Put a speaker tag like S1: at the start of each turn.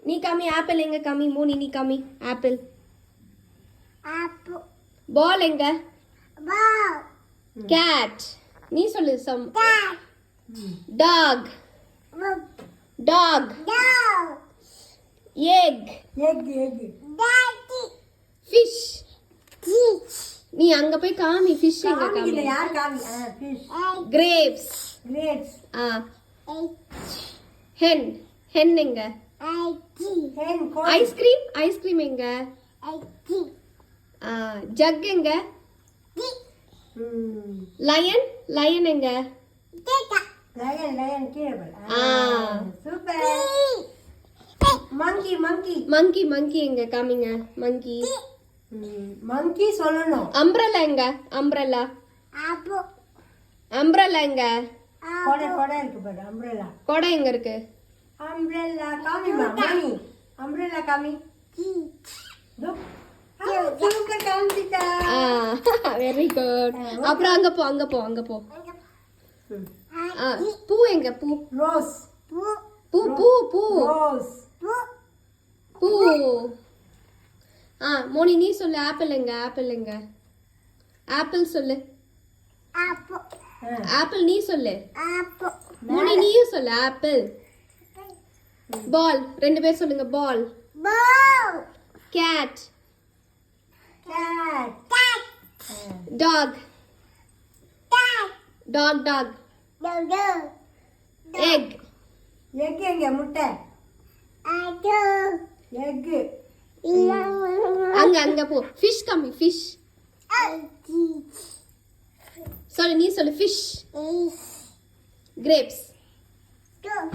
S1: நீ காமி ஆப்பிள் எங்க காமி மோனி நீ காமி ஆப்பிள்
S2: apple
S1: பால் எங்க
S2: ball
S1: கேட் நீ சொல்லு சம்
S2: cat
S1: dog
S2: dog
S1: dog
S2: dog
S1: egg
S2: daddy
S1: fish
S2: fish
S1: நீ அங்க போய் காமி ஃபிஷ் எங்க காமி
S3: யார் காமி fish
S1: கிரேப்ஸ்
S3: grapes
S1: ஆ
S2: egg
S1: ஹென் ஹென் எங்க
S2: egg
S3: hen
S1: ஐஸ்கிரீம் எங்க
S2: egg
S1: ஜக் எங்க லயன் லயன் எங்க
S2: teta
S3: lion கீழே பாரு சூப்பர் monkey
S1: மங்கி எங்க காமிங்க மங்கி
S3: monkey சொல்லணும்
S1: அம்ப்ரெல்லா எங்க அம்ப்ரெல்லா
S2: apple
S1: எங்க
S3: கொடை இருக்கு பாரு umbrella
S1: கொடை எங்க இருக்கு
S3: காமிமா மணி umbrella காமி சூப்பர் காமிச்சிட்டா
S1: வெரி குட் அப்புறம் அங்க போ பூ எங்க பூ
S3: ரோஸ்
S1: பூ பூ பூ
S3: ரோஸ்
S1: பூ மோனி நீ சொல்லு ஆப்பிள் எங்க ஆப்பிள் சொல்லு
S2: apple
S1: ஆப்பிள் நீ சொல்லு
S2: apple
S1: மோனி நீயும் சொல்லு ஆப்பிள் பால் ரெண்டு பேர் சொல்லுங்க ball
S2: ball
S1: cat
S3: cat
S2: cat
S1: dog
S2: cat
S1: dog
S2: dog
S1: egg
S3: egg எங்க முட்டை
S2: dog
S3: எக்
S1: அங்க போ ஃபிஷ் கம்மி ஃபிஷ் சொல்லு நீ சொல்லு ஃபிஷ் கிரேப்ஸ்
S2: dog